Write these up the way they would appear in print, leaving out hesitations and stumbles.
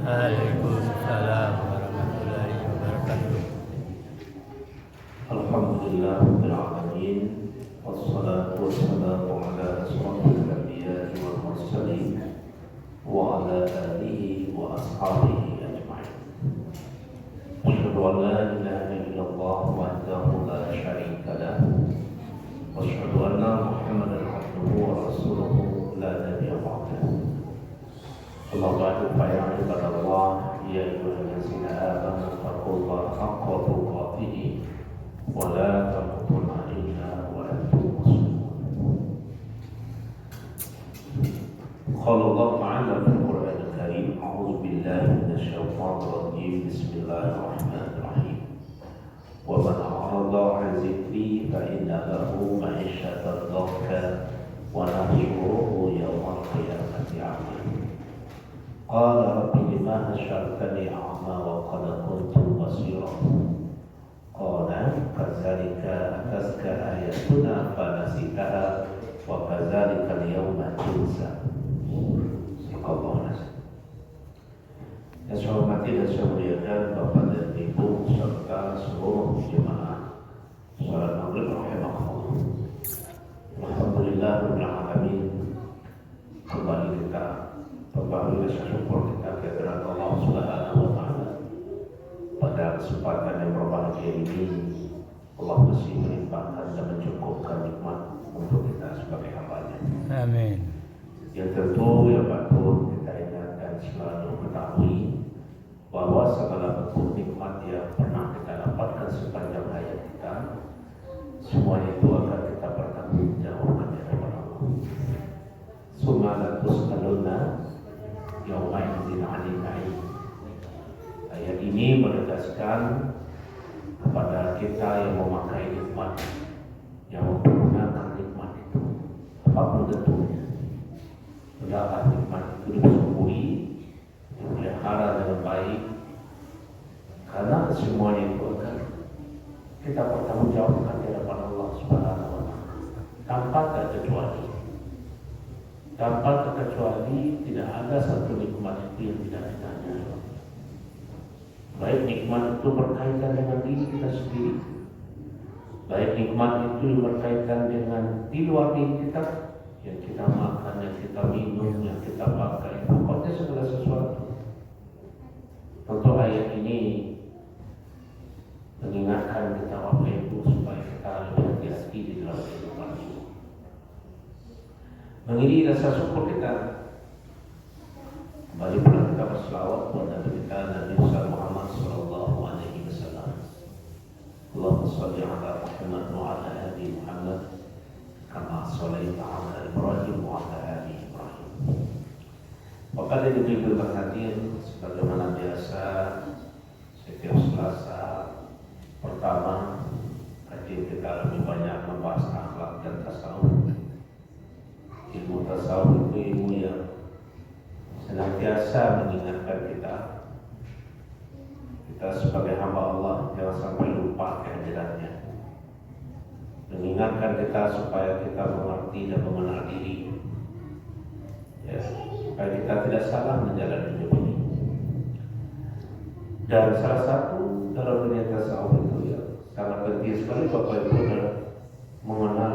Waalaikumsalam warahmatullahi wabarakatuh. Alhamdulillah rabbil alamin, wassalatu wassalamu ala asyrafil anbiya'i wal mursalin wa ala alihi wa ashabihi ajma'in. Asyhadu an la ilaha illallah wahdahu la syarika lah wa asyhadu anna Muhammadan abduhu wa rasuluhu la nabiyya ba'dahu. Amma ba'du, fa ya ibadallah, ya ayyuhallazina amanu taqullaha haqqa tuqatih wa la tamutunna illa wa antum muslimun. Qala Allah ta'ala fil Qur'anil Karim, a'udzu billahi minasy syaithanir rajim. Bismillahirrahmanirrahim. Wa man a'rada 'an dzikri fa inna lahu ma'isyatan dhanka wa nahsyuruhu yawmal qiyamati 'ama. Qala rabbi lima hasyartani a'ma wa qad kuntu basira. Qala kadzalika ataska ayatuna fanasitaha wa kadzalika al-yawma tunsa. Subhanallah. Yang saya hormati dan saya muliakan Bapak dan Ibu serta seluruh jemaah salat maghrib rahimakumullah. Alhamdulillah rabbil alamin. Kembali kita kembali rasa syukur kita kehadirat Allah Subhanahu wa taala. Pada kesempatan yang berbahagia ini Allah masih melimpahkan dan mencukupkan nikmat untuk kita sebagai hamba-Nya. Amin. Yang tentu yang patut kita ingat dan selalu ketahui bahwa segala bentuk nikmat yang pernah kita dapatkan sepanjang hayat kita, semua itu akan kita pertanggungjawabkan di hadapan Allah. Summa la tus'aluna yawma idzin 'anil na'im. Ayat ini menegaskan kepada kita yang memakai nikmat, yang menggunakan nikmat itu, apapun bentuknya, hendaklah nikmat itu disyukuri, dipelihara dengan baik, karena semuanya itu akan kita pertanggungjawabkan di hadapan Allah Subhanahu wa taala. Tanpa terkecuali, tidak ada satu nikmat itu yang tidak ditanya. Baik nikmat itu berkaitan dengan diri kita sendiri, baik nikmat itu berkaitan dengan di luar diri kita, yang kita makan, yang kita minum, yang kita pakai, pokoknya segala sesuatu. Tentu ayat ini mengingatkan kita Bapak Ibu supaya kita lebih hati-hati di dalam kehidupan ini. Mengiringi rasa syukur kita, kembali pula kita berselawat buat Nabi kita Nabi Muhammad sallallahu alaihi wasallam. Allahumma shalli ala Muhammad wa ala ali Muhammad kama shallaita ala Ibrahim wa ala ali Ibrahim. Bapak dan Ibu berhadir sebagaimana biasa setiap Selasa pertama kajian kita lebih banyak membahas akhlak dan tasawuf. Ilmu tasawuf itu ilmu yang senantiasa mengingatkan kita sebagai hamba Allah jangan sampai lupa kehadirannya, mengingatkan kita supaya kita mengerti dan mengenal diri, ya, supaya kita tidak salah menjalani hidup ini. Dan salah satu dalam dunia tasawuf itu ya sangat penting sekali Bapak Ibu adalah mengenal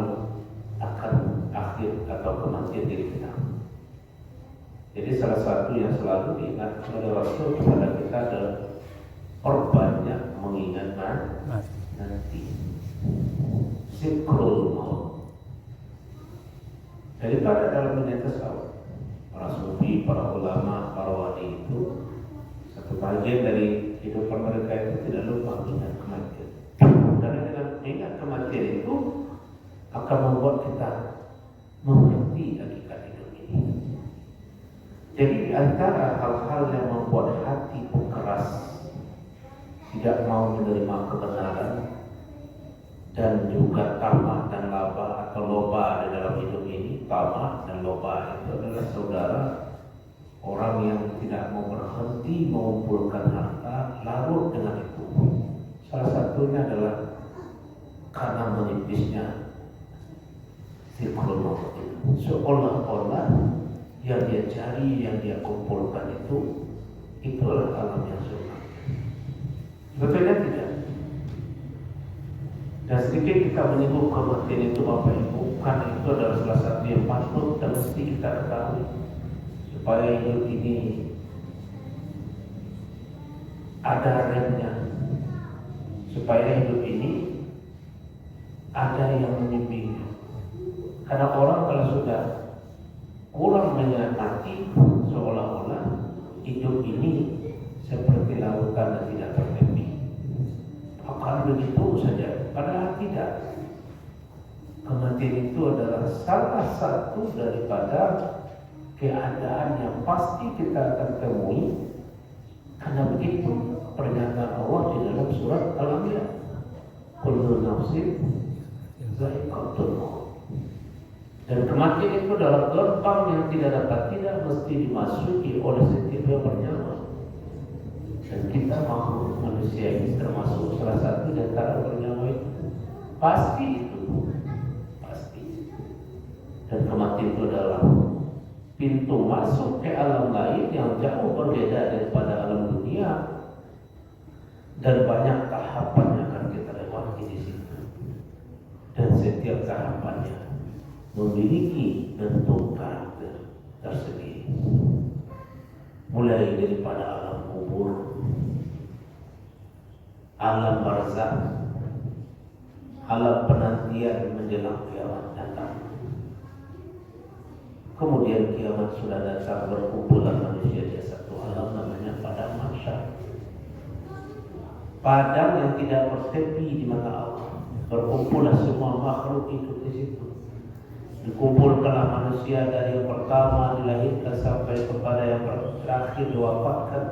akan akhir atau kematian diri kita. Jadi salah satu yang selalu diingat oleh Rasul kepada kita adalah perbanyak mengingat nanti. Zikrul maut. Daripada dalam dunia tasawuf, para sufi, para ulama, para wali itu satu bagian dari kehidupan mereka itu tidak lupa mengingat kematian. Karena dengan mengingat kematian itu akan membuat kita mengerti hakikat hidup ini. Jadi antara hal-hal yang membuat hati keras, tidak mau menerima kebenaran, dan juga tamak dan laba atau loba ada dalam hidup ini. Tamak dan loba itu adalah saudara orang yang tidak mau berhenti mengumpulkan harta, larut dengan itu. Salah satunya adalah karena menipisnya zikrul maut itu. Seolah-olah yang dia cari, yang dia kumpulkan itu itu adalah alam yang sunnah. Betulnya tidak. Dan sedikit kita menyebut kematian itu Bapak Ibu, karena itu adalah salah satu yang patut dan mesti kita ketahui supaya hidup ini ada remnya, supaya hidup ini ada yang membimbingnya. Karena orang kalau sudah kurang mengingat mati, seolah-olah hidup ini seperti lautan yang tidak tertepi. Akan begitu saja, padahal tidak. Kematian itu adalah salah satu daripada keadaan yang pasti kita akan temui. Karena begitu pernyataan Allah di dalam surat Al-Anbiya, kullu nafsin dha'iqatul maut. Dan kematian itu adalah gerbang yang tidak mesti dimasuki oleh setiap yang bernyawa. Dan kita makhluk manusia ini termasuk salah satu di antara bernyawa itu. Pasti itu, pasti. Dan kematian itu adalah pintu masuk ke alam lain yang jauh berbeda daripada alam dunia. Dan banyak tahapan yang akan kita lewati di situ. Dan setiap tahapannya memiliki bentuk karakter tersendiri. Mulai daripada alam kubur, alam barzakh, alam penantian menjelang kiamat datang. Kemudian kiamat sudah datang, berkumpulan manusia di satu alam namanya padang mahsyar. Padang yang tidak bertepi di mata Allah. Berkumpulah semua makhluk hidup di situ. Dikumpulkanlah manusia dari yang pertama dilahirkan sampai kepada yang terakhir diwafatkan.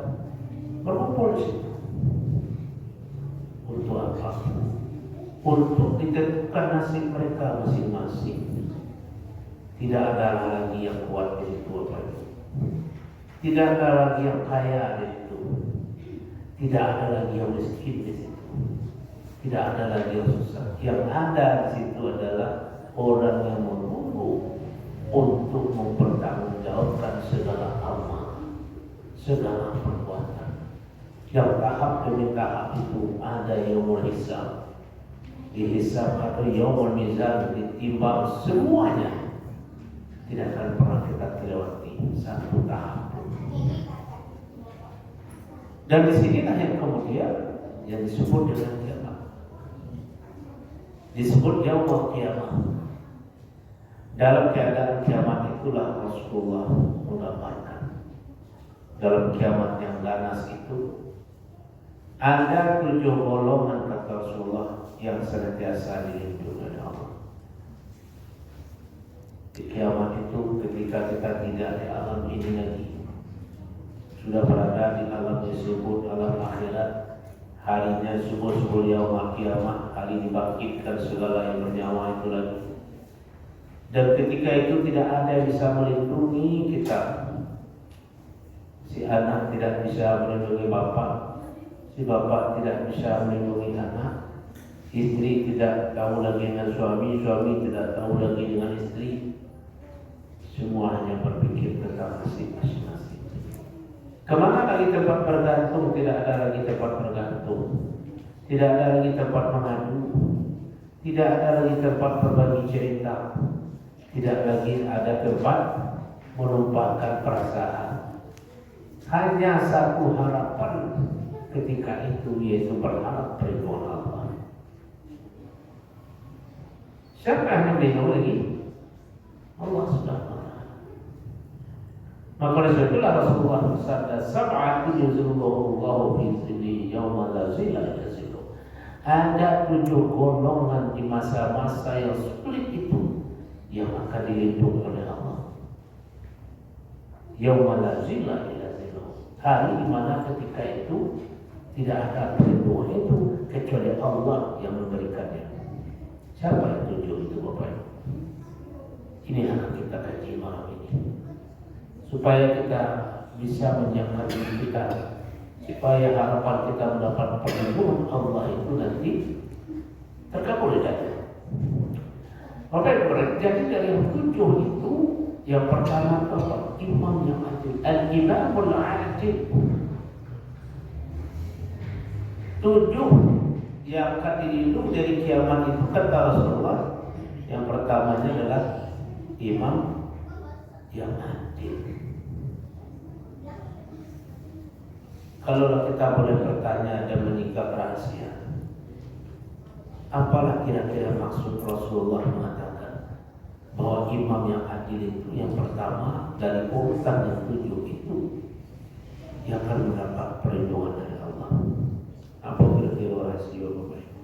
Berkumpul di situ. Untuk apa? Untuk ditentukan nasib mereka masing-masing. Tidak ada lagi yang kuat di situ, tidak ada lagi yang kaya di situ, tidak ada lagi yang miskin di situ, tidak ada lagi yang susah. Yang ada di situ adalah orang yang menunggu untuk mempertanggungjawabkan segala amal, segala perbuatan. Yang tahap demi tahap itu ada yaumul hisab, dihisab atau yaumul mizan, ditimbang semuanya. Tidak akan pernah kita lewati satu tahap. Dan di sinilah yang kemudian yang disebut dengan kiamat. Disebut yaumul kiamat. Dalam keadaan kiamat itulah Rasulullah menggambarkan. Dalam kiamat yang ganas itu ada 7 golongan, kata Rasulullah, yang senantiasa dilindungi oleh Allah. Di kiamat itu ketika kita tidak di alam ini lagi, sudah berada di alam disebut alam akhirat, harinya subuh yaumul kiamat, hari dibangkitkan segala yang bernyawa itu lagi. Dan ketika itu tidak ada yang bisa melindungi kita. Si anak tidak bisa melindungi bapak, si bapak tidak bisa melindungi anak, istri tidak tahu lagi dengan suami, suami tidak tahu lagi dengan istri. Semua hanya berpikir tentang nasib masing-masing. Kemana lagi tempat bergantung? Tidak ada lagi tempat bergantung. Tidak ada lagi tempat mengadu. Tidak ada lagi tempat berbagi cerita. Tidak lagi ada tempat melupakan perasaan. Hanya satu harapan ketika itu, yaitu berharap ridwan Allah. Siapa yang melindungi lagi? Allah sudah. Maka oleh sebab itulah Rasulullah bersabda, sab'atun yuzilluhumullahu fi dhillihi yauma la zilla illa zilluh. Ada 7 golongan di masa-masa yang sulit itu yang akan dilindungi oleh Allah. Yauma la zilla illa zilluh. Hari di mana ketika itu tidak ada perlindungan itu kecuali Allah yang memberikannya. Siapa yang 7 itu, Bapak Ibu? Ini akan kita kaji malam ini, supaya kita bisa menyiapkan diri kita, supaya harapan kita mendapat perlindungan Allah itu nanti terkabul dari. Bapak, jadi dari yang 7 itu, yang pertama Bapak, imam yang adil, al-imamul adil. 7 yang akan dilindungi dari kiamat itu kata Rasulullah, yang pertamanya adalah imam yang adil. Kalau kita boleh bertanya dan menyingkap rahasia, apalah kira-kira maksud Rasulullah mengatakan bahwa imam yang adil itu yang pertama dari urutan yang 7 itu yang akan mendapat perlindungan dari Allah? Apa kira-kira rahasia Bapak Ibu?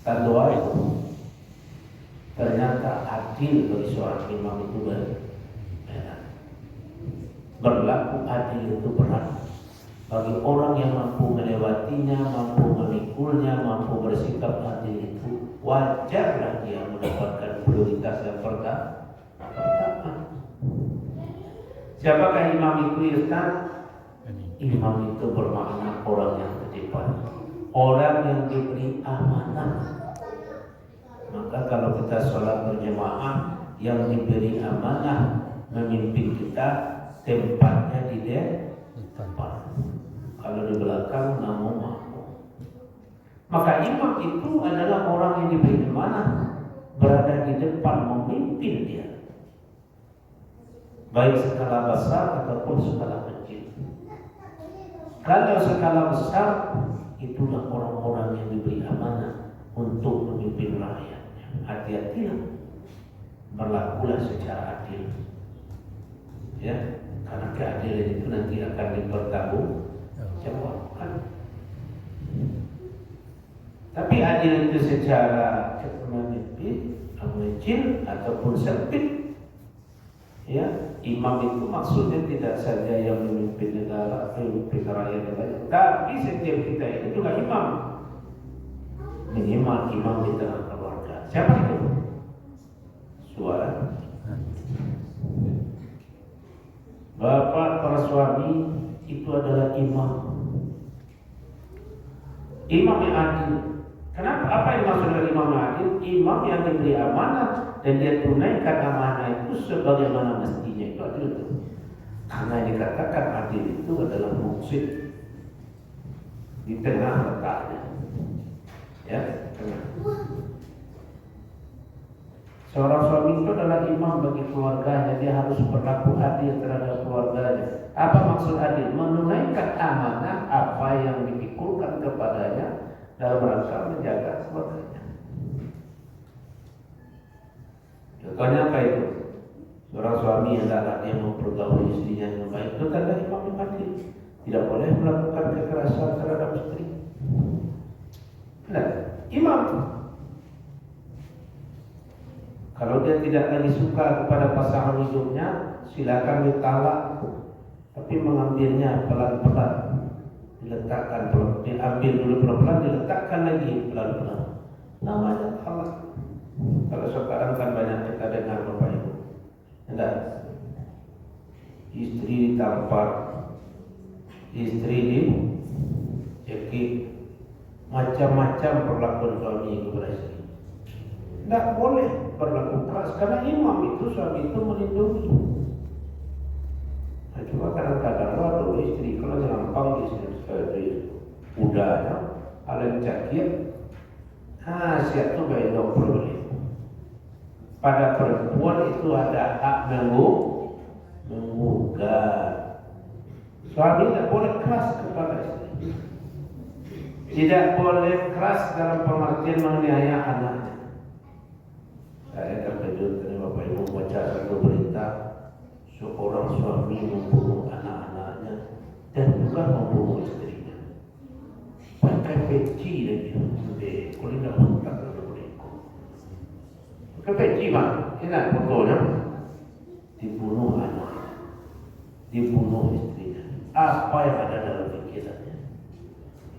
Dan doa itu ternyata adil bagi seorang imam itu berat. Berlaku adil itu berat bagi orang yang mampu melewatinya, mampu memikulnya, mampu bersikap adil itu wajarlah dia mendapatkan prioritas yang pertama. Siapakah imam itu, Ustaz? Imam itu bermakna orang yang terdepan, orang yang diberi amanah. Maka kalau kita sholat berjamaah, yang diberi amanah memimpin kita, tempatnya di depan. Kalau di belakang namun mampu. Maka imam itu adalah orang yang diberi amanah, berada di depan memimpin dia, baik skala besar ataupun skala kecil. Kalau skala besar, itulah orang-orang yang diberi amanah untuk memimpin rakyatnya. Hati-hatilah, berlakulah secara adil, ya, karena keadilan itu nanti akan dipertanggungjawabkan. Tapi adil itu secara memimpin, kecil ataupun sempit, ya, imam itu maksudnya tidak saja yang memimpin negara, memimpin rakyat negara, tapi setiap kita ini juga imam. Minimal imam di tengah keluarga. Siapa itu? Suara. Bapak para suami itu adalah imam. Imam yang adil. Kenapa? Apa yang maksud dengan imam yang adil? Imam yang diberi amanah dan dia tunaikan amanah itu sebagaimana mestinya, itu adil itu. Karena yang dikatakan adil itu adalah muqsid, di tengah letaknya, ya, tengah. Seorang suami itu adalah imam bagi keluarganya, dia harus berlaku adil terhadap keluarganya. Apa maksud adil? Menunaikan amanah apa yang dipikulkan kepadanya dalam rangka menjaga keluarganya. Contohnya apa itu? Seorang suami yang hendaklah dia mempergauli istrinya dengan baik, itu tanda imam yang adil. Tidak boleh melakukan kekerasan terhadap istri. Nah, imam kalau dia tidak lagi suka kepada pasangan hidupnya, silakan ditalak, tapi mengambilnya pelan-pelan, diletakkan, diambil dulu pelan-pelan, diletakkan lagi pelan-pelan. Namanya talak. Kalau sekarang kan banyak kita dengar Bapak Ibu, enggak? Istri ditampar, istri dicekik, macam-macam perlakuan suami kepada istri. Tidak boleh berlaku keras, karena imam itu, suami itu melindungi. Nah, cuma kadang-kadang waduh istri kalau gampang istri udahnya alam cakir, siap tu baik dok boleh. Pada perempuan itu ada hak menggugat. Suami tidak boleh keras kepada istri, tidak boleh keras dalam pengertian menganiaya anaknya. Saya terkejut dari Bapak Ibu baca satu berita seorang suami membunuh anak-anaknya dan juga membunuh istrinya. Pakai peci lagi, kalau tidak mentak lalu mereka. Pakai peci mah, enak fotonya. Dibunuh anaknya, dibunuh istrinya. Apa yang ada dalam pikirannya?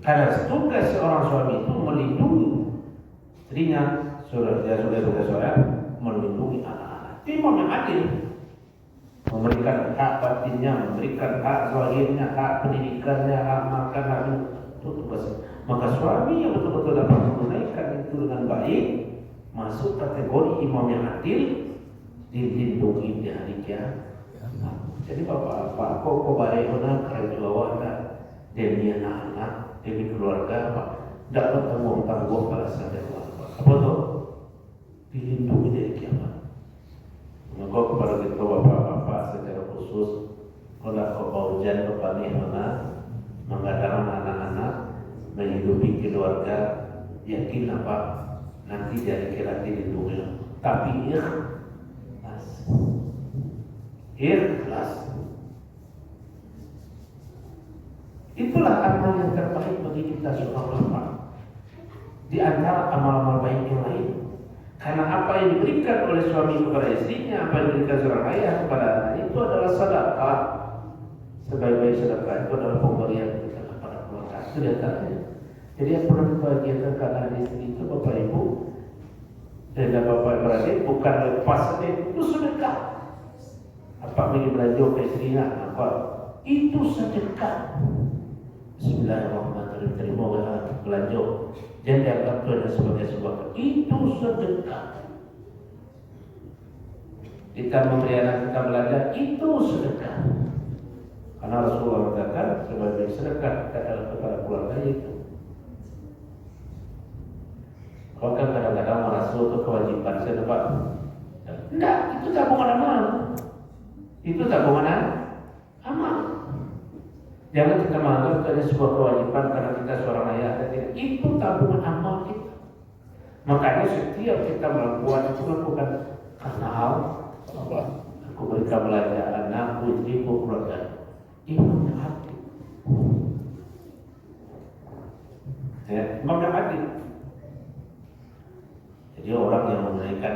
Karena tugas seorang suami itu melindungi istrinya, saudara-saudara, melindungi anak-anak. Imam yang adil, memberikan hak batinnya, memberikan hak zahirnya, hak pendidikannya, hak makan, hak itu tugas. Maka suami yang betul-betul dapat menunaikan itu dengan baik, masuk kategori imam yang adil, dilindungi di hari kiamat. Jadi bapak kok baik benar kerja awak demi anak-anak Jadi keluarga Pak, tidak bertanggung pada saat keluarga. Apa tuh? Dilindungi dari kiamat. Maka kepada kita bapak-bapak secara khusus, kalau kau hujan kepada mengadakan anak-anak menghidupi keluarga, yakin apa nanti dari kira dilindungi. Tapi ikhlas. Itulah amal yang terbaik bagi kita semua. Di antara amal-amal baik yang lain. Karena apa yang diberikan oleh suami kepada istrinya, apa yang diberikan seorang ayah kepada anak itu adalah sedekah. Sebaik-baik sedekah itu adalah pemberian kita kepada keluarga. Itu datanya. Jadi yang perlu dibahagiakan keadaan istri itu Bapak Ibu dan Bapak beradik bukan lepas saja, itu sedekah. Apa yang belanja ke istrinya, apa itu sedekah. Bismillahirrahmanirrahim. Terima kasih belanja. Jangan dianggap itu sebagai sebuah itu sedekah. Kita memberi anak kita belajar itu sedekah. Karena Rasulullah mengatakan sebagai sedekah adalah kepada keluarga itu. Kalau kan kadang-kadang merasa itu kewajiban sedekah. Enggak, itu tabungan amal. Itu tabungan amal. Jangan kita menganggap itu ada sebuah kewajiban karena kita seorang ayah dan tidak. Itu tabungan amal kita. Makanya setiap kita melakukan itu bukan karena hal apa? Aku berikan belajar anakku, istriku, keluarga. Imam hati. Ya, imam hati. Jadi orang yang menunaikan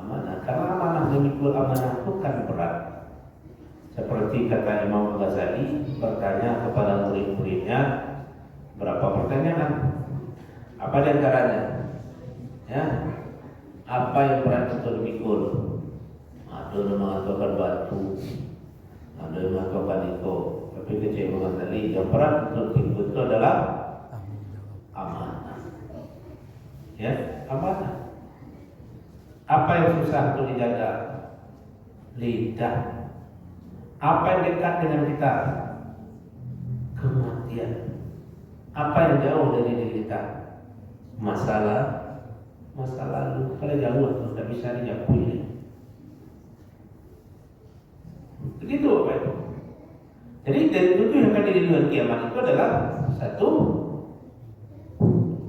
amanah, karena amanah memikul amanah itu kan berat. Seperti kata Imam Ghazali bertanya kepada murid-muridnya berapa pertanyaan? Apa di antaranya? Ya, apa yang berat untuk dipikul? Ada yang mengatakan batu, ada yang mengatakan itu. Tapi kata Imam Ghazali yang berat untuk dipikul itu adalah amanah. Ya, amanah. Apa yang susah untuk dijaga? Lidah. Apa yang dekat dengan kita? Kematian. Apa yang jauh dari diri kita? Masa lalu. Kalau jauh itu tidak bisa dijauhi. Begitu Bapak Ibu. Jadi dari tujuh yang akan dilindungi kiamat itu adalah satu,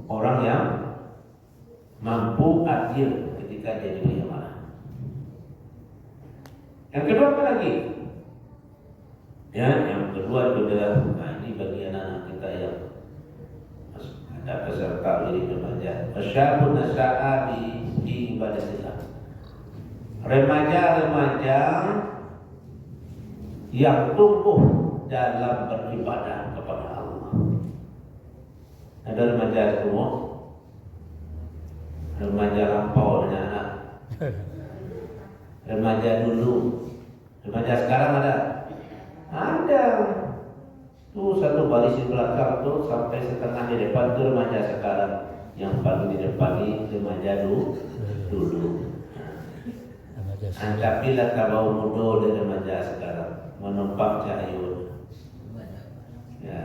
orang yang mampu adil ketika jadi amanah. Yang kedua apa lagi? Ya, yang kedua itu adalah ini bagi anak-anak kita yang ada peserta wirid remaja. Asyabun nasya'a di ibadatillah. Remaja-remaja yang tumbuh dalam beribadah kepada Allah. Ada remaja semua, remaja lampau dengan anak, remaja dulu, remaja sekarang ada. Tuh satu baris di belakang tuh sampai setengah di depan tuh remaja sekarang. Yang paling di depan ini remaja dulu. Ancapilah kalau muda dari remaja sekarang menumpang cahayun. Ya.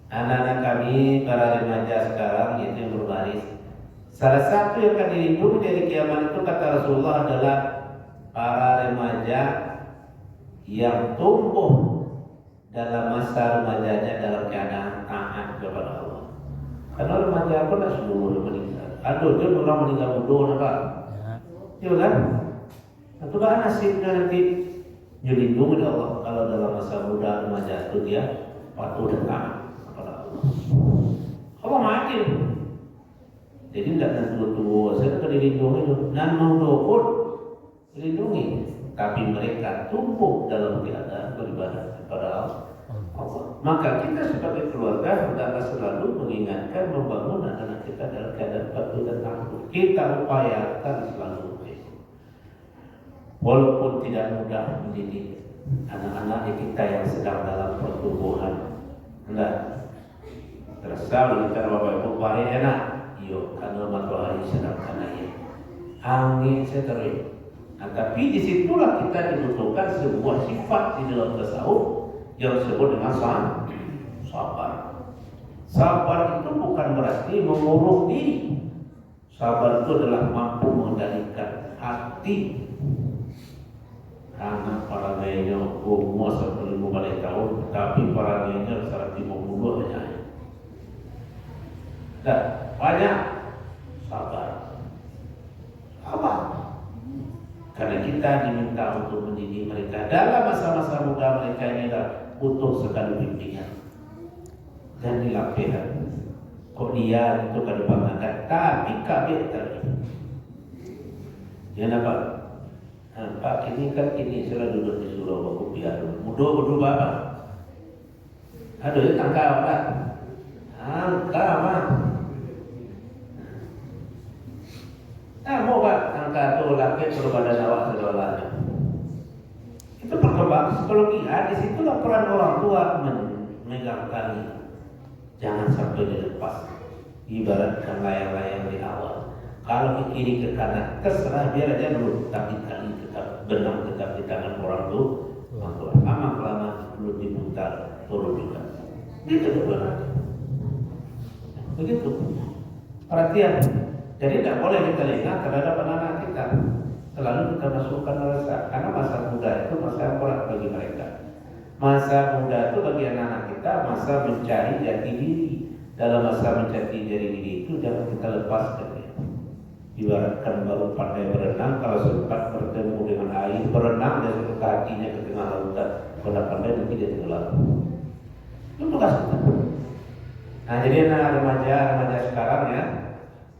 Anak-anak kami para remaja sekarang itu yang berbaris. Salah satu yang akan dilindungi dari kiamat itu kata Rasulullah adalah para remaja yang tumbuh dalam masa remajanya dalam keadaan taat kepada Allah. Karena remaja pun tidak semua meninggal. Aduh, dia orang meninggal muda, Pak. Iya kan? Itu kan nasibnya nanti dilindungi oleh Allah kalau dalam masa muda remaja itu dia patuh dan taat kepada Allah. Allah adil. Jadi tidak nanti tua saya akan dilindungi dan muda pun dilindungi. Tapi mereka tumbuh dalam keadaan beribadah kepada Allah. Maka kita sebagai keluarga hendaklah selalu mengingatkan membangun anak-anak kita dalam keadaan patuh dan taat. Kita upayakan selalu, walaupun tidak mudah mendidik anak-anak kita yang sedang dalam pertumbuhan. Enggak tersal kita Bapak Ibu pare enak. Yo, karena matahari sedang naik, angin seterik. Nah, tapi disitulah kita dibutuhkan sebuah sifat di dalam tasawuf yang disebut dengan sabar. Sabar itu bukan berarti mengurung diri. Sabar itu adalah mampu mengendalikan hati. Anak paragainya umur 10.000 tahun, tapi paragainya 150 hanya. Dan banyak sabar. Sabar. Karena kita diminta untuk mendidik mereka dalam masa-masa muda mereka ini adalah butuh sekali bimbingan dan dilapihan. Kok dia itu kada banggakan, tapi kabeh tadi. Ya nampak. Pak ini kan ini sudah duduk di surau aku biar mudah apa? Aduh ya tangka apa? Tangka apa? Mau pak tangka tu laki berbadan awak sedolanya. Itu perkembangan psikologi. Di situlah peran orang tua memegang tali. Jangan sampai dilepas. Ibaratkan layang-layang di awal. Kalau ke kiri ke kanan terserah biar aja dulu, tapi tali tetap benang tetap di tangan orang tua. Lama kelamaan perlu diputar turun juga. Itu benar. Begitu. Perhatian. Jadi tidak boleh kita lihat terhadap anak-anak kita. Selalu kita masukkan rasa. Karena masa muda itu masa yang berat bagi mereka. Masa muda itu bagi anak-anak kita masa mencari jati diri. Dalam masa mencari jati diri itu jangan kita lepaskan. Ibaratkan baru pandai berenang, kalau sempat bertemu dengan air, berenang dan ke kakinya ke tengah lautan, kalau pandai nanti dia tenggelam. Itu tugas kita. Nah jadi anak remaja sekarang ya,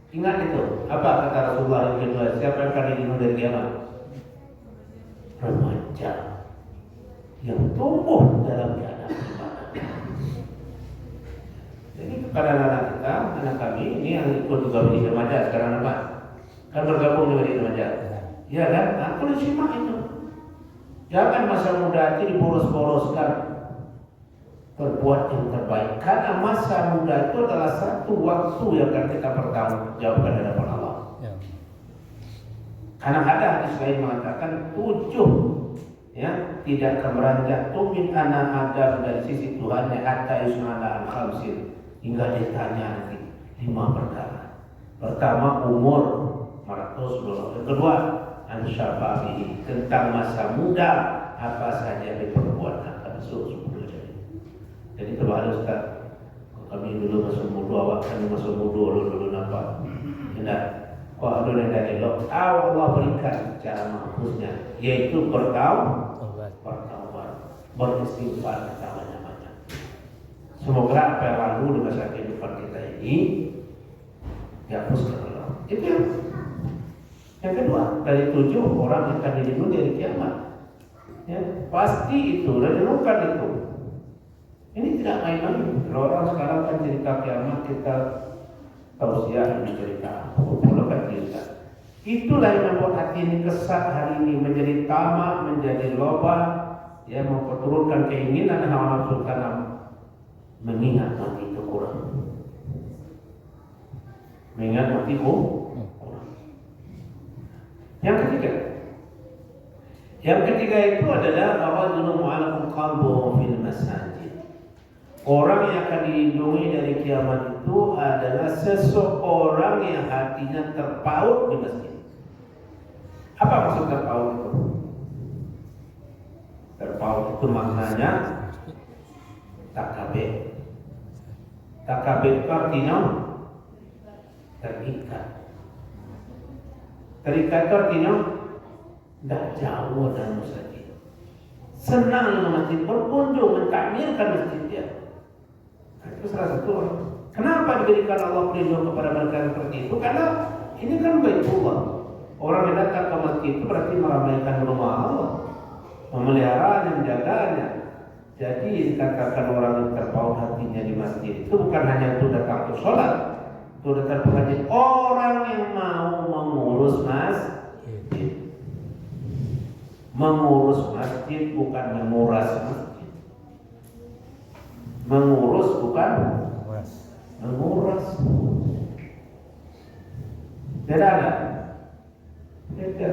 ingat itu. Apa kata Rasulullah yang kedua? Siapa yang akan dibunuh dari kiamat? Remaja yang tumbuh dalam keadaan ibadah. Jadi kepada anak kita, anak kami ini yang ikut juga menjadi remaja sekarang apa? Kan bergabung dengan remaja. Ya kan? Aku disimak itu. Jangan masa muda itu diboros-boroskan. Berbuat yang terbaik. Karena masa muda itu adalah satu waktu yang akan kita pertanggungjawabkan di hadapan Allah. Ya. Karena ada hadis lain mengatakan 7 ya tidak akan beranjak tumin anak Adam dari sisi Tuhannya hatta yusmala al-khamsin hingga ditanya nanti 5 perkara. Pertama umur 100 yang kedua ansyababi tentang masa muda apa saja yang diperbuat akan masuk 10 jadi terbalik Ustaz kami dulu masuk muda awak kami masuk muda dulu nampak tidak kok ada yang dari lo Allah berikan cara maksudnya yaitu bertaubat beristighfar kita banyak-banyak semoga apa yang lalu di masa kehidupan kita ini dihapuskan Allah itu yang kedua, dari 7 orang yang akan dibunuh dari kiamat. Ya, pasti itu, dan dilukan itu. Ini tidak main-main. Kalau orang sekarang kan cerita kiamat, kita tausiah yang cerita. Kalau kan cerita. Itulah yang membuat hati ini kesat hari ini menjadi tamak, menjadi loba, ya memperturutkan keinginan hawa nafsu karena mengingat mati itu kurang. Mengingat mati kurang. Yang ketiga itu adalah rajulun mu'allaqun qalbuhu fil masajid. Orang yang akan dilindungi dari kiamat itu adalah seseorang yang hatinya terpaut di masjid. Apa maksud terpaut itu? Terpaut itu maknanya takabur. Takabur itu artinya terikat. Terikat itu artinya tidak jauh dari masjid. Senang dengan masjid, berkunjung, mentakmirkan masjid dia. Nah, itu salah satu. Kenapa diberikan Allah pelindung kepada mereka seperti itu? Karena ini kan Baitullah. Orang yang datang ke masjid itu berarti meramaikan rumah Allah, memeliharanya, menjaganya. Jadi dikatakan orang yang terpaut hatinya di masjid itu bukan hanya untuk datang untuk sholat, itu datang untuk haji. Orang yang mau mengurus masjid. Mengurus masjid bukan menguras masjid. Mengurus bukan menguras. Beda ada? Beda.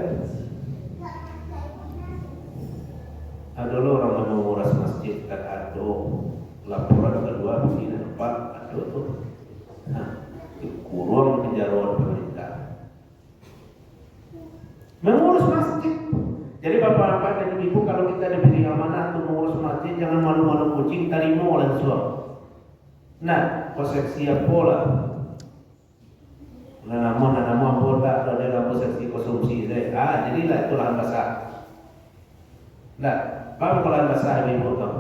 Ada orang yang menguras masjid, tak ada laporan kedua masjid jangan malu-malu kucing tarimo langsung. Nah, konsepsi pola. Nah, nama bola atau dalam konsepsi konsumsi saya. Jadilah itu lahan basah. Nah, apa kalau lahan basah ini potong?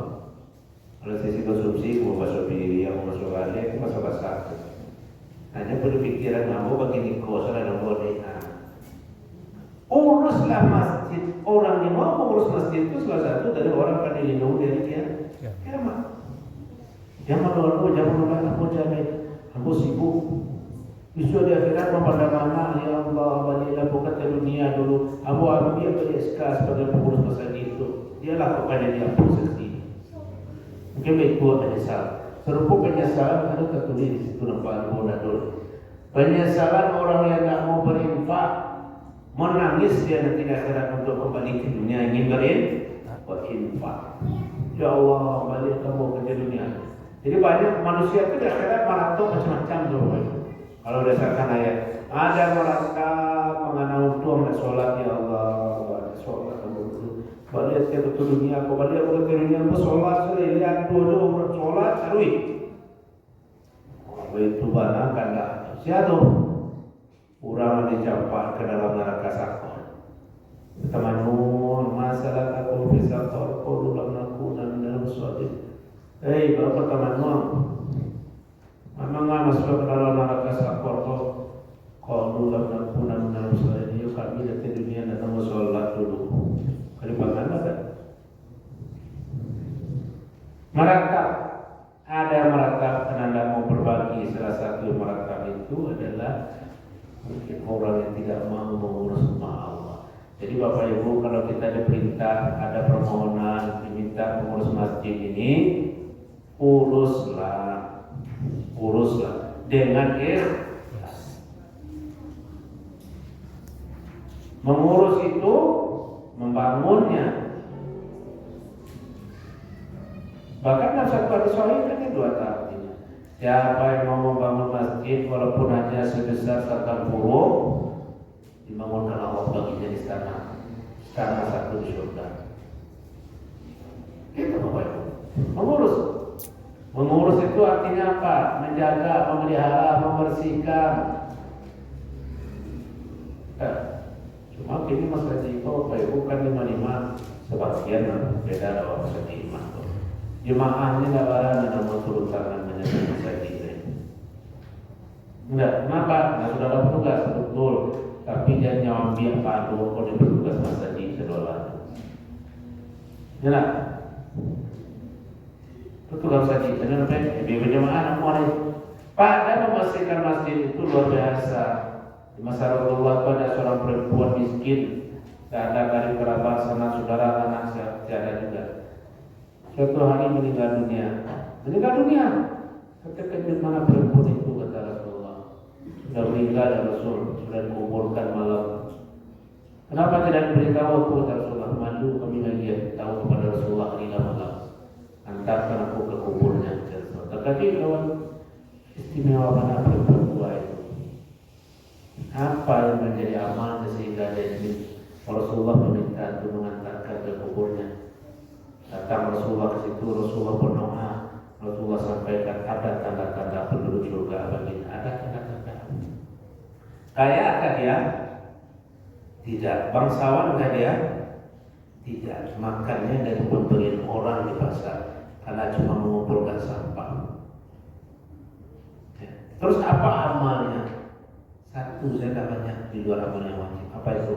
Kalau sisi konsumsi, mau masuk diri, mau masuk balik, masuk basah. Hanya perlu pikiran kamu bagi niko salah boleh. Uruslah masjid. Orang yang mau mengurus masjid itu salah satu dari orang akan dilindungi dari dia. Kiamat. Jangan dulu, aku aku sibuk. Besok di akhirat memandang anak, ya Allah, balilah buka ke dunia dulu. Abu dia beri SK sebagai pengurus masjid itu. Dialah kepada dia posisi. Mungkin baik buat menyesal. Serupa penyesalan ada tertulis di situ nampak dulu. Penyesalan orang yang tak mau berinfak, menangis dia nanti di akhirat untuk kembali ke dunia ingin berinfak. Ya Allah, balik kamu ke dunia. Jadi banyak manusia itu di akhirat maraton macam-macam tuh. Kalau berdasarkan ayat, ada mereka mengenal tuang dan sholat, ya Allah, sholat kamu balik ke dunia, kau balik ke dunia, kau sholat, sudah lihat dua sholat, sarui. Itu banyak kan dah. Siapa? Orang dicampak ke dalam neraka sakor. Teman-teman, masalah aku bisa korpor dalam nakunan dalam suatu. Hei, bapak teman-teman. Memang masuk ke dalam neraka sakor kau dalam nakunan dalam suatu. Yuk kami datang dunia dan nama sholat dulu. Kali bagaimana kan? Meratap. Ada meratap dan Anda mau berbagi. Salah satu meratap itu adalah mungkin orang yang tidak mau mengurus rumah Allah. Jadi Bapak Ibu, kalau kita diperintah, ada permohonan diminta mengurus masjid ini, uruslah dengan ikhlas. Mengurus itu membangunnya. Bahkan dalam satu hadis sahih kan itu dua artinya. Siapa yang mau membangun masjid walaupun hanya sebesar 1 huruf, dibangunkan Allah baginya istana satu di surga. Itu Bapak Ibu. Mengurus itu artinya apa? Menjaga, memelihara, membersihkan. Cuma kini masalah itu Bapak Ibu kan 5 sebagian beda dalam masalah iman. Jemaahnya tidak barang dan mau turun tangan menyebut masjid. Enggak, kenapa? Nah, sudah ada petugas betul, tapi dia nyambi padu oleh petugas masjid sedolah. Jelas? Petugas masjid, ada apa? Biar jemaah mulai pada memastikan masjid itu luar biasa. Di masa Rasulullah ada seorang perempuan miskin, tidak ada dari kerabat sanak saudara anak tiada juga. Suatu hari meninggal dunia. Kata kejut mana perempuan itu, kata Rasulullah. Sudah meninggal ya Rasul, sudah dikuburkan malam. Kenapa tidak diberitahu aku, kata Rasulullah? Malu kami lagi tahu kepada Rasulullah hari malam. Antarkan aku ke kuburnya. Tetapi kawan istimewa mana perempuan tua itu? Apa yang menjadi amal sehingga dia ini Rasulullah meminta untuk mengantarkan ke kuburnya? Datang Rasulullah ke situ, Rasulullah berdoa, Rasulullah sampaikan ada tanda-tanda penduduk surga bagi ada tanda-tanda. Kayakkah dia? Tidak. Bangsawankah dia? Tidak. Makannya dari pemberian orang di pasar karena cuma mengumpulkan sampah. Terus apa amalnya? Satu, saya tak banyak di luar amal yang wajib. Apa itu?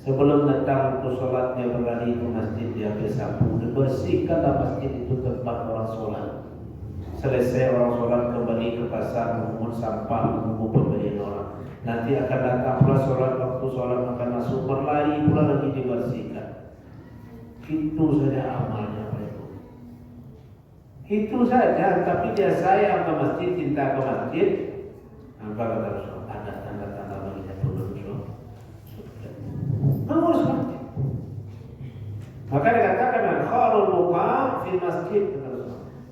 Sebelum datang untuk sholat, dia kembali ke masjid, dia ambil sapu, dibersihkanlah masjid itu tempat orang sholat. Selesai orang sholat kembali ke pasar, mengumpul sampah, menunggu pemberian orang. Nanti akan datang pula sholat, waktu sholat makan masuk, berlari pula lagi dibersihkan. Itu saja amalnya Pak Ibu. Itu saja, tapi dia sayang ke masjid, cinta ke masjid. Apa kata Rasul? Ada tanda-tanda baginya penduduk surga. Mengurus masjid. Maka dikatakan khairul muqam fi masjid.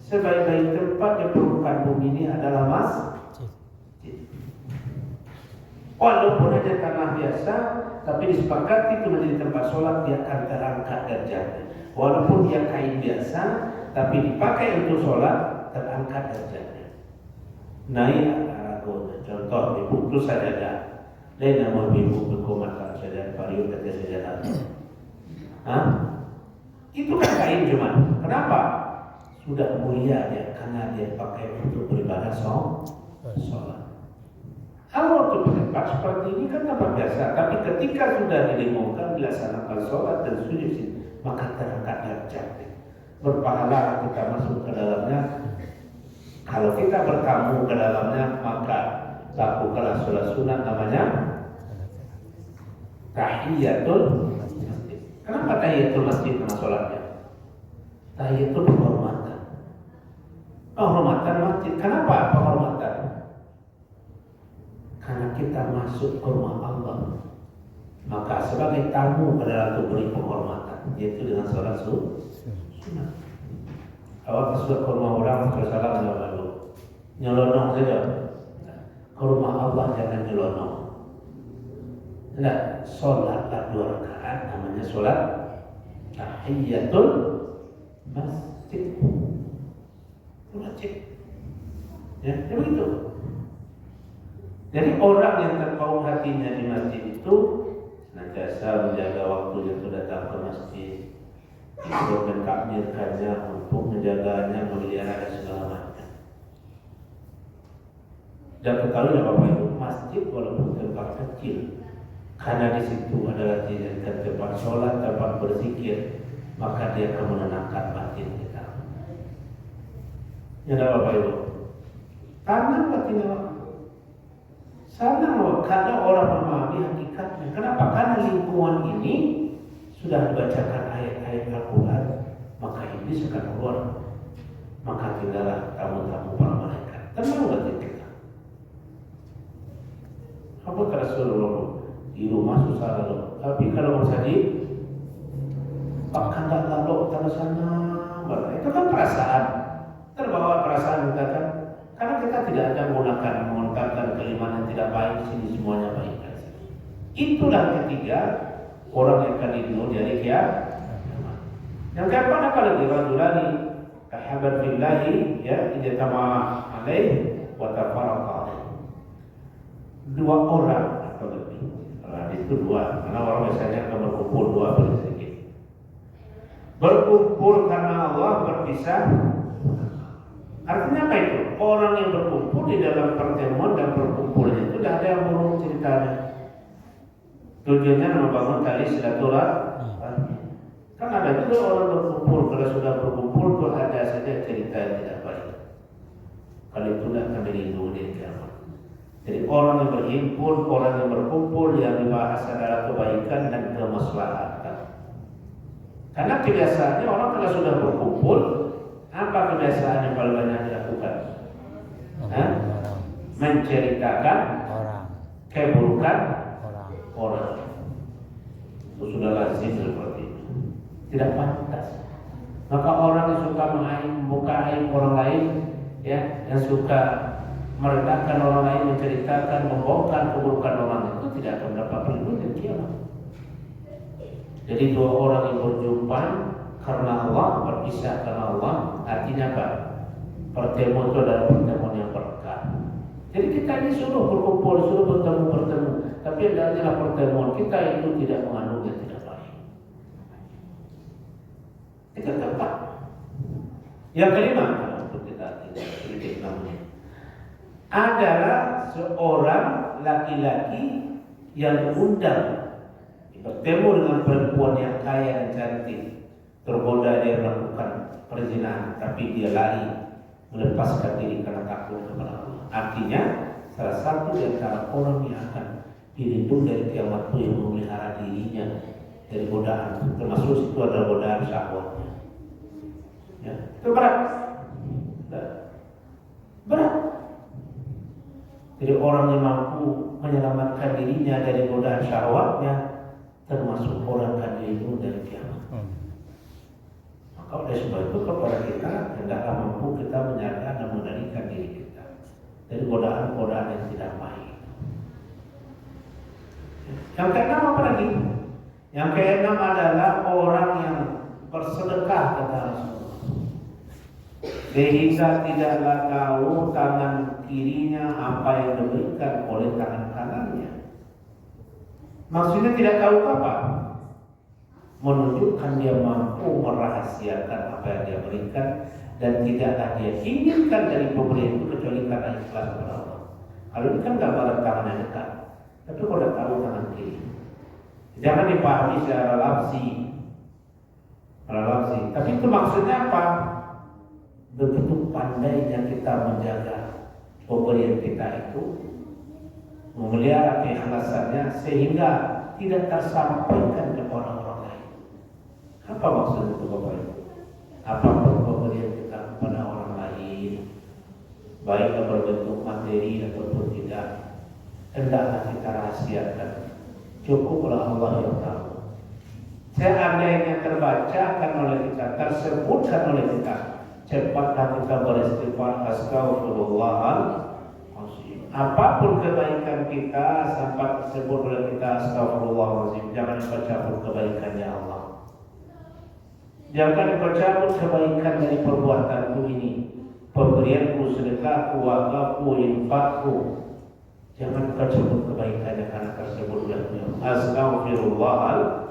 Sebaik-baik tempat di permukaan bumi ini adalah masjid. Walaupun hanya tanah biasa, tapi disepakati itu menjadi tempat sholat, dia akan terangkat derajatnya. Walaupun dia kain biasa, tapi dipakai untuk sholat, terangkat derajatnya, naik aragonya. Contoh, diputus sajadah, lain nama ibu berkomat sajadah, pariu kata sajadah. Itu kan kain cuman. Kenapa? Sudah mulia dia, karena dia pakai untuk beribadah sholat. Kalau untuk tempat seperti ini kan nampak biasa, tapi ketika sudah didengungkan dilaksanakan sholat dan sujud, maka terangkat derajat. Berpahala kita masuk ke dalamnya. Kalau kita bertamu ke dalamnya, maka lakukanlah sholat sunat namanya tahiyatul masjid. Kenapa tahiyatul masjid nama sholatnya? Tahiyatul penghormatan. Penghormatan masjid. Kenapa penghormatan? Karena kita masuk ke rumah Allah, maka sebagai tamu adalah untuk beri penghormatan, yaitu dengan sholat sunat. Awak masuk ke rumah orang, salam lalu nyelonong saja. Ke rumah Allah jangan nyelonong. Tidak, sholatlah 2 rakaat, namanya sholat tahiyatul masjid. Ya, begitu. Jadi orang yang terpaut hatinya di masjid itu senantiasa menjaga waktunya untuk datang ke masjid, untuk mentakmirkannya, untuk menjaganya, memelihara dan segala macam. Dan ketahui Bapak Ibu, masjid walaupun tempat kecil, karena di situ adalah dijadikan tempat sholat, tempat berzikir, maka dia akan menenangkan batin kita. Ya Bapak Ibu, tanam batin kita. Sana karena orang memahami hakikatnya. Kenapa? Karena lingkungan ini sudah dibacakan ayat-ayat Al-Quran, maka iblis akan keluar. Maka tinggallah tamu-tamu para malaikat. Tenang hati kita. Apa kata Rasulullah? Di rumah susah lalu, tapi kalau bersaji, akan tak lalu ke sana. Itu kan perasaan. Terbawa perasaan kita kan. Karena kita tidak ada mengungkapkan kalimat yang tidak baik di sini, semuanya baik. Itulah ketiga orang yang akan dibunuh dari kiamat. Yang keempat apa lagi? Rajulani kahabat billahi ya idza tama'a alaih wa tafarraqa alaih. 2 orang atau lebih. Kalau itu 2, karena orang biasanya akan berkumpul 2 paling sedikit. Berkumpul karena Allah, berpisah. Artinya apa itu? Orang yang berkumpul di dalam pertemuan dan berkumpulnya itu tidak ada yang buruk ceritanya. Tujuannya membangun tali silaturahmi. Kan ada juga orang berkumpul, kalau sudah berkumpul itu ada saja cerita yang tidak baik. Kalau itu tidak akan dilindungi dari kiamat. Jadi orang yang berhimpun, orang yang berkumpul yang dibahas adalah kebaikan dan kemaslahatan. Karena kebiasaannya orang kalau sudah berkumpul, apa kebiasaan yang paling banyak dilakukan? Menceritakan keburukan orang. Itu sudah lazim seperti itu. Tidak pantas. Maka orang yang suka membuka aib orang lain, ya, yang suka merendahkan orang lain, menceritakan, membongkar keburukan orang itu tidak akan mendapat perlindungan dari kiamat. Jadi 2 orang yang berjumpa karena Allah, berpisah karena Allah, artinya apa? Pertemuan itu adalah pertemuan yang berkah. Jadi kita ini suruh berkumpul, suruh bertemu, tapi adalah pertemuan kita itu tidak mengandung yang tidak baik. Itu tempat. Yang kelima, untuk kita tidak sedikit namanya, adalah seorang laki-laki yang diundang bertemu dengan perempuan yang kaya dan cantik. Tergoda dia melakukan perzinahan, tapi dia lari melepaskan diri karena takut kepada Allah. Artinya salah satu di antara orang yang akan dilindungi dari kiamat itu yang memelihara dirinya dari godaan, termasuk itu adalah godaan syahwatnya. Ya, itu berat. Berat. Jadi orang yang mampu menyelamatkan dirinya dari godaan syahwatnya, termasuk orang akan dilindungi dari kiamat. Maka oleh sebab itu kepada kita hendaklah mampu kita menjaga dan mengendalikan diri kita dari godaan-godaan yang tidak baik. Yang keenam apa lagi? Yang keenam adalah orang yang bersedekah kata Rasulullah. sehingga tidaklah tahu tangan kirinya apa yang diberikan oleh tangan kanannya. Maksudnya tidak tahu apa? Menunjukkan dia mampu merahasiakan apa yang dia berikan dan tidaklah dia inginkan dari pemberian itu kecuali karena ikhlas kepada Allah. Kalau ini kan gambaran tangan yang dekat, tapi kalau tahu tangan kiri, jangan dipahami secara lafzi. Tapi itu maksudnya apa? Begitu pandainya kita menjaga pemberian kita itu, memelihara keikhlasannya sehingga tidak tersampaikan kepada orang lain. Apa maksud itu Bapak Ibu? Apapun pemberian kita kepada orang lain, baik berbentuk materi ataupun tidak, hendaklah kita rahasiakan. Cukuplah Allah yang tahu. Seandainya terbacakan oleh kita, tersebutkan oleh kita, cepatlah kita beristighfar, astaghfirullahaladzim. Apapun kebaikan kita sampai tersebut oleh kita, astaghfirullahaladzim. Jangan dicabut kebaikannya Allah. Jangan dicabut kebaikan dari perbuatanku ini, pemberianku, sedekahku, wakafku, infakku. Jangan dicabut kebaikannya karena tersebut oleh astaghfirullahaladzim.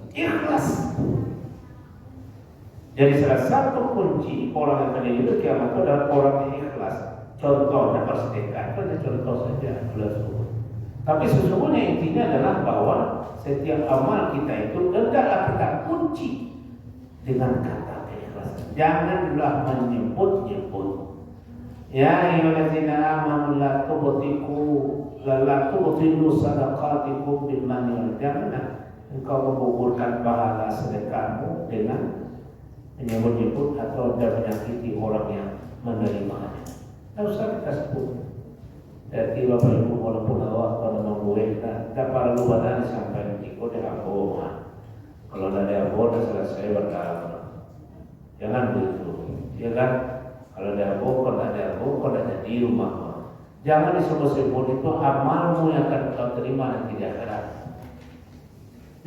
Ikhlas. Jadi salah satu kunci orang yang akan hidup kiamat itu adalah orang yang ikhlas. Contohnya bersedekah, itu hanya contoh saja. Tapi sesungguhnya intinya adalah bahwa setiap amal kita itu hendaklah kita kunci dengan kata keikhlasan. Janganlah menyebut-nyebut. Ya ayyuhallazina amanu la tubtilu sadaqatikum bil manni wal adha. Engkau menggugurkan pahala sedekahmu dengan menyebut-nyebut atau menyakiti orang yang menerimanya. Tak usah kita sebut. Jadi Bapak Ibu walaupun awak pada membuatkan, tak perlu badan sampai ikut dengan bohongan. Kalau ada bohong selesai berkata, jangan begitu. Ya kan? Kalau ada bohong, ada di rumah. Jangan disebut-sebut itu amalmu yang akan kau terima nanti di akhirat.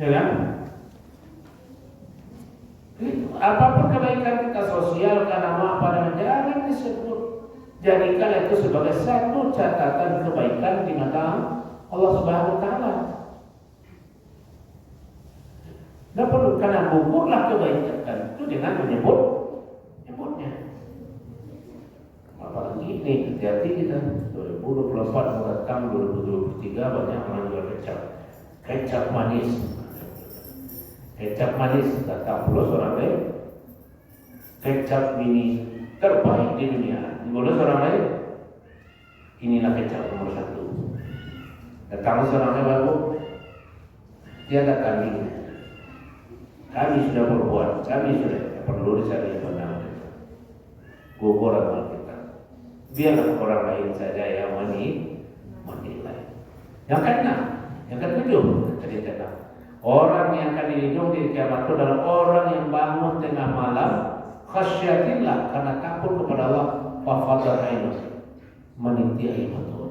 Ya kan? Apapun kebaikan kita sosial karena apa jangan disebut. Jadikan itu sebagai satu catatan kebaikan di mata Allah Subhanahu wa taala. Tidak perlu karena gugurlah kebaikan itu dengan menyebutnya. Apalagi ini hati-hati kita 2024 mendatang 2023 banyak orang jual kecap manis. Kecap manis kata pulau orang lain. Kecap mini terbaik di dunia. Pulau orang lain. Inilah kecap nomor 1. Datang seorang lain baru. Dia kata kami sudah berbuat. Kami sudah perlu dicari yang benar. Gugur amal kita. Biarlah orang lain saja yang menilai. Yang keenam, yang ketujuh tadi kata. Orang yang akan dilindungi di kiamat itu adalah orang yang bangun tengah malam khasyatillah karena takut kepada Allah fafadar ainu meniti air mata.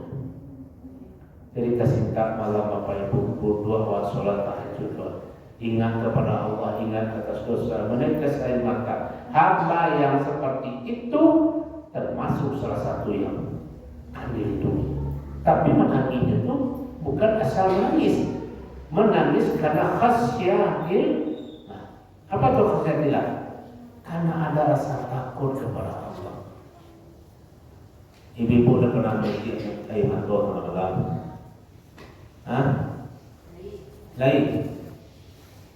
Jadi kesintak malam Bapak Ibu berdoa wa salat tahajud, ingat kepada Allah, ingat atas dosa, menetes air mata. Hamba yang seperti itu termasuk salah satu yang akan dilindungi. Tapi menangis itu bukan asal nangis. Menangis karena khasyatil. Apa itu khasyatillah? Karena ada rasa takut kepada Allah. Ibu udah pernah mikir air mata malam? Lain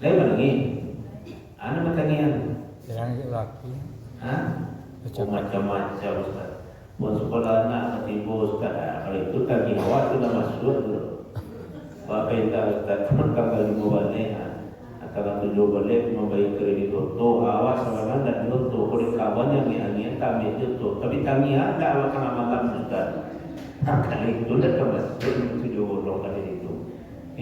menangis. Anak menangian. Jangan laki. Macam-macam Ustaz. Buat sekolah anak ketipu Ustaz. Kalau itu kaki awak sudah masuk dulu. Bapak yang tak kali membalik, antara 7 balik membayar kredit auto, awas sama mana dan auto, kalau kawan yang diangin kami itu, tapi kami ada akan amalan Ustaz. Kali itu dah kemas 7 kali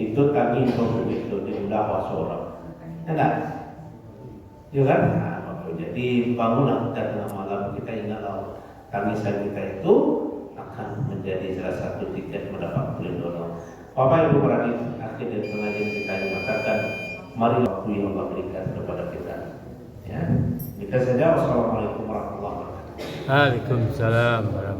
itu kami untuk itu diudah wasorang, ada, ya kan? Jadi bangunlah kita tengah malam kita ingatlah tangisan kita itu akan menjadi salah satu tiket mendapat perlindungan. Bapak Ibu berani akhir dari pengajian kita mengatakan mari waktu yang Allah berikan kepada kita. Ya, kita saja. Wassalamualaikum warahmatullahi wabarakatuh. Waalaikumsalam warahmatullahi